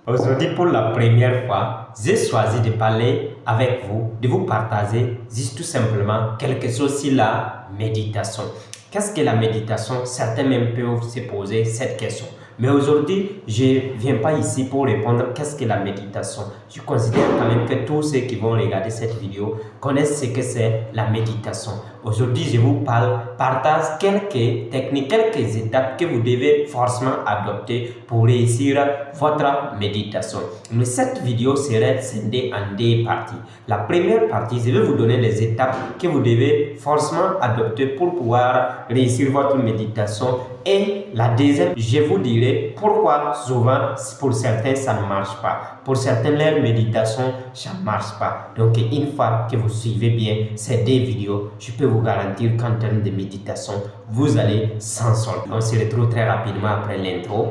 Aujourd'hui, pour la première fois, j'ai choisi de parler avec vous, de vous partager juste tout simplement quelque chose sur la méditation. Qu'est-ce que la méditation? Certains même peuvent se poser cette question. Mais aujourd'hui, je ne viens pas ici pour répondre qu'est-ce que la méditation. Je considère quand même que tous ceux qui vont regarder cette vidéo connaissent ce que c'est la méditation. Aujourd'hui, je vous partage quelques techniques, quelques étapes que vous devez forcément adopter pour réussir votre méditation. Mais cette vidéo serait scindée en deux parties. La première partie, je vais vous donner les étapes que vous devez forcément adopter pour pouvoir réussir votre méditation. Et la deuxième, je vous dirai pourquoi souvent pour certains ça ne marche pas. Pour certains, leur méditation, ça ne marche pas. Donc une fois que vous suivez bien ces deux vidéos, je peux vous garantir qu'en termes de méditation, vous allez s'en sortir. On se retrouve très rapidement après l'intro.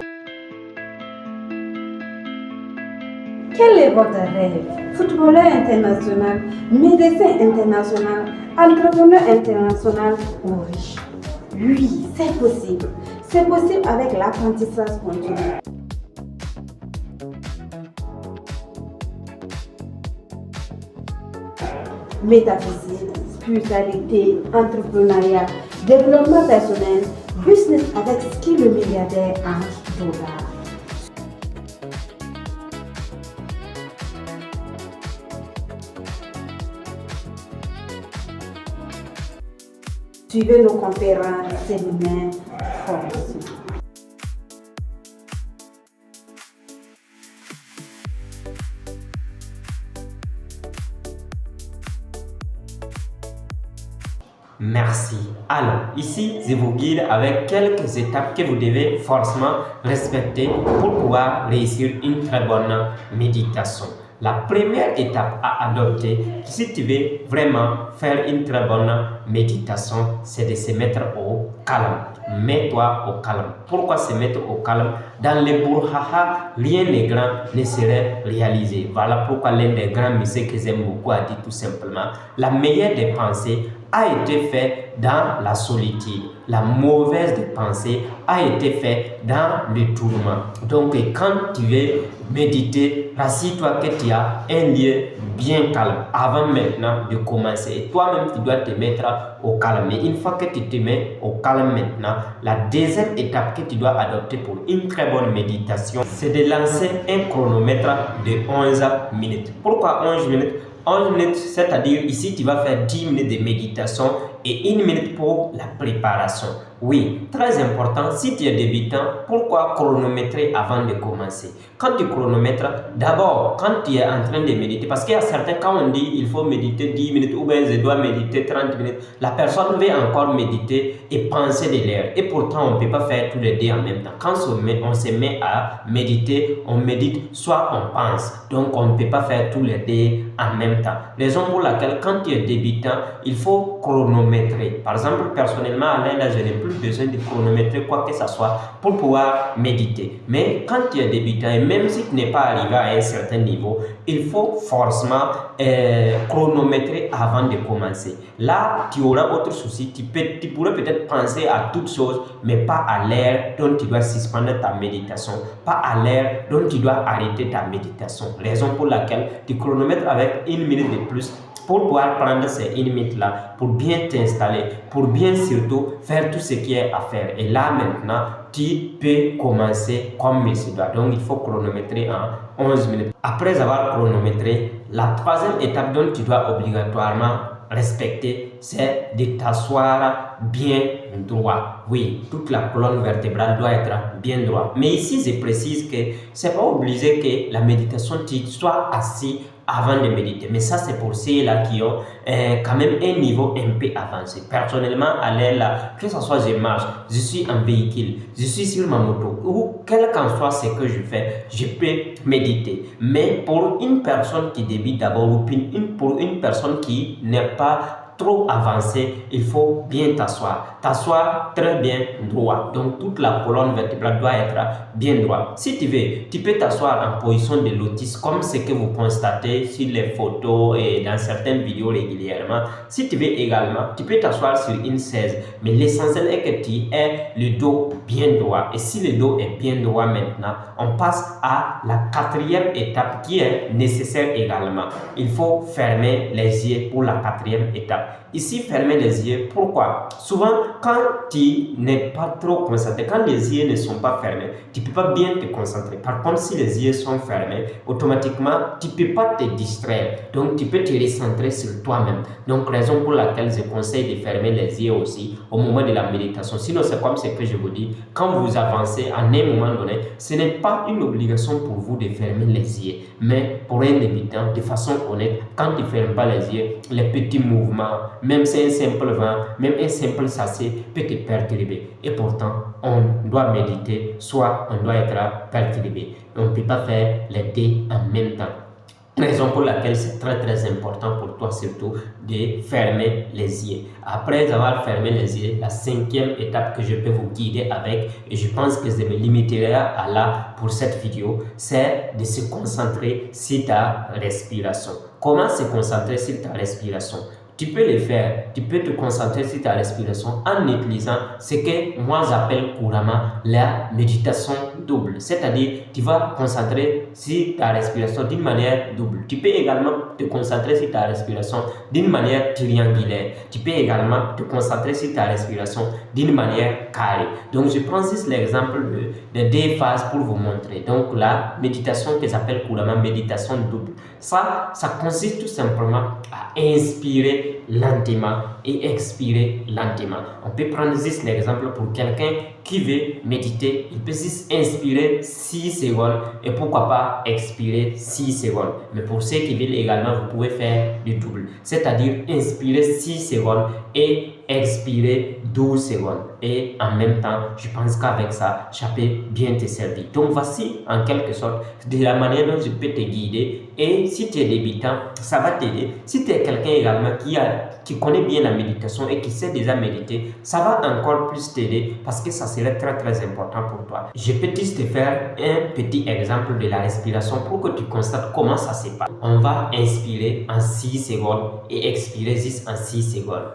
Quel est votre rêve? Footballeur international, médecin international, entrepreneur international ou riche? Oui, c'est possible. C'est possible avec l'apprentissage continu. Métaphysique, spiritualité, entrepreneuriat, développement personnel, business avec skill le milliardaire Ange Dollar. Suivez nos conférences, séminaires, formations. Merci. Alors, ici, je vous guide avec quelques étapes que vous devez forcément respecter pour pouvoir réussir une très bonne méditation. La première étape à adopter, si tu veux vraiment faire une très bonne méditation, c'est de se mettre au calme. Mets-toi au calme. Pourquoi se mettre au calme? Dans le brouhaha, rien de grand ne serait réalisé. Voilà pourquoi l'un des grands messieurs que j'aime beaucoup a dit tout simplement, la meilleure des pensées a été faite dans la solitude. La mauvaise des pensées a été faite dans le tourment. Donc, quand tu veux méditer, rassure-toi que tu as un lieu bien calme avant maintenant de commencer. Et toi-même, tu dois te mettre au calme. Mais une fois que tu te mets au calme maintenant, la deuxième étape que tu dois adopter pour une très bonne méditation, c'est de lancer un chronomètre de 11 minutes. Pourquoi 11 minutes? 11 minutes, c'est-à-dire ici tu vas faire 10 minutes de méditation et 1 minute pour la préparation. Oui, très important, si tu es débutant, pourquoi chronométrer avant de commencer? Quand tu chronomètres, d'abord, quand tu es en train de méditer, parce qu'il y a certains, quand on dit il faut méditer 10 minutes ou bien je dois méditer 30 minutes, la personne veut encore méditer et penser de l'air. Et pourtant, on ne peut pas faire tous les deux en même temps. Quand on se met à méditer, on médite, soit on pense. Donc, on ne peut pas faire tous les deux en même temps. Raison pour laquelle, quand tu es débutant, il faut chronométrer. Par exemple, personnellement, à l'aide, je n'ai plus besoin de chronométrer quoi que ce soit pour pouvoir méditer. Mais quand tu es débutant, et même si tu n'es pas arrivé à un certain niveau, il faut forcément chronométrer avant de commencer. Là, tu auras autre souci. Tu pourrais peut-être penser à toutes choses, mais pas à l'heure dont tu dois suspendre ta méditation, pas à l'heure dont tu dois arrêter ta méditation. Raison pour laquelle tu chronomètres avec 1 minute de plus pour pouvoir prendre ces 1 minute-là, pour bien t'installer, pour bien surtout faire tout ce qui est à faire. Et là maintenant, tu peux commencer comme il se doit. Donc il faut chronométrer en 11 minutes. Après avoir chronométré, la troisième étape dont tu dois obligatoirement respecter, c'est de t'asseoir bien droit. Oui, toute la colonne vertébrale doit être bien droite. Mais ici, je précise que c'est pas obligé que la méditation, tu sois assis avant de méditer. Mais ça, c'est pour ceux-là qui ont quand même un niveau un peu avancé. Personnellement, à l'air là, que ce soit je marche, je suis en véhicule, je suis sur ma moto, ou quel qu'en soit ce que je fais, je peux méditer. Mais pour une personne qui débute d'abord, ou pour une personne qui n'est pas trop avancé, il faut bien t'asseoir. T'asseoir très bien droit. Donc toute la colonne vertébrale doit être bien droite. Si tu veux, tu peux t'asseoir en position de lotus comme ce que vous constatez sur les photos et dans certaines vidéos régulièrement. Si tu veux également, tu peux t'asseoir sur une chaise. Mais l'essentiel est que tu aies le dos bien droit. Et si le dos est bien droit maintenant, on passe à la quatrième étape qui est nécessaire également. Il faut fermer les yeux pour la quatrième étape. Ici, fermer les yeux, pourquoi? Souvent, quand tu n'es pas trop concentré, quand les yeux ne sont pas fermés, tu ne peux pas bien te concentrer. Par contre, si les yeux sont fermés, automatiquement, tu ne peux pas te distraire. Donc, tu peux te recentrer sur toi-même. Donc, raison pour laquelle je conseille de fermer les yeux aussi au moment de la méditation. Sinon, c'est comme ce que je vous dis, quand vous avancez à un moment donné, ce n'est pas une obligation pour vous de fermer les yeux. Mais pour un débutant, de façon honnête, quand tu ne fermes pas les yeux, les petits mouvements, même c'est un simple vent, même un simple sachet peut te perturber. Et pourtant, on doit méditer, soit on doit être perturbé. On ne peut pas faire les deux en même temps. Raison pour laquelle c'est très important pour toi surtout de fermer les yeux. Après avoir fermé les yeux, la cinquième étape que je peux vous guider avec, et je pense que je me limiterai à là pour cette vidéo, c'est de se concentrer sur ta respiration. Comment se concentrer sur ta respiration? Tu peux le faire, tu peux te concentrer sur ta respiration en utilisant ce que moi j'appelle couramment la méditation double. C'est-à-dire, tu vas te concentrer sur ta respiration d'une manière double. Tu peux également te concentrer sur ta respiration d'une manière triangulaire. Tu peux également te concentrer sur ta respiration d'une manière carrée. Donc, je prends juste l'exemple de deux phases pour vous montrer. Donc, la méditation que j'appelle couramment méditation double. Ça consiste tout simplement à inspirer lentement et expirer lentement. On peut prendre juste l'exemple pour quelqu'un qui veut méditer. Il peut juste inspirer 6 secondes et pourquoi pas expirer 6 secondes. Mais pour ceux qui veulent également, vous pouvez faire du double. C'est-à-dire inspirer 6 secondes et expirer 12 secondes. Et en même temps, je pense qu'avec ça, ça peut bien te servir. Donc voici en quelque sorte de la manière dont je peux te guider. Et si tu es débutant, ça va t'aider. Si tu es quelqu'un également qui connaît bien la méditation et qui sait déjà méditer, ça va encore plus t'aider parce que ça serait très important pour toi. Je peux juste te faire un petit exemple de la respiration pour que tu constates comment ça se passe. On va inspirer en 6 secondes et expirer juste en 6 secondes.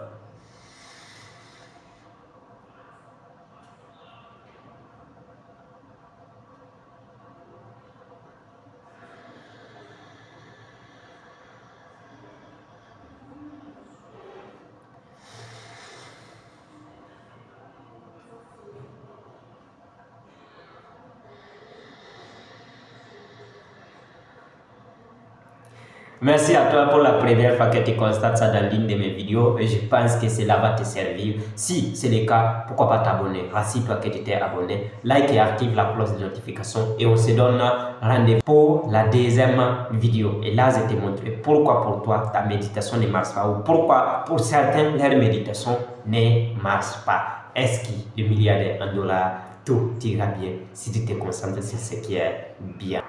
Merci à toi pour la première fois que tu constates ça dans l'une de mes vidéos et je pense que cela va te servir. Si c'est le cas, pourquoi pas t'abonner? Rassure-toi que tu t'es abonné, like et active la cloche de notification et on se donne rendez-vous pour la deuxième vidéo. Et là, je te montrerai pourquoi pour toi ta méditation ne marche pas ou pourquoi pour certains leur méditation ne marche pas. Est-ce que le milliardaire en dollars, tout ira bien si tu te concentres sur ce qui est bien?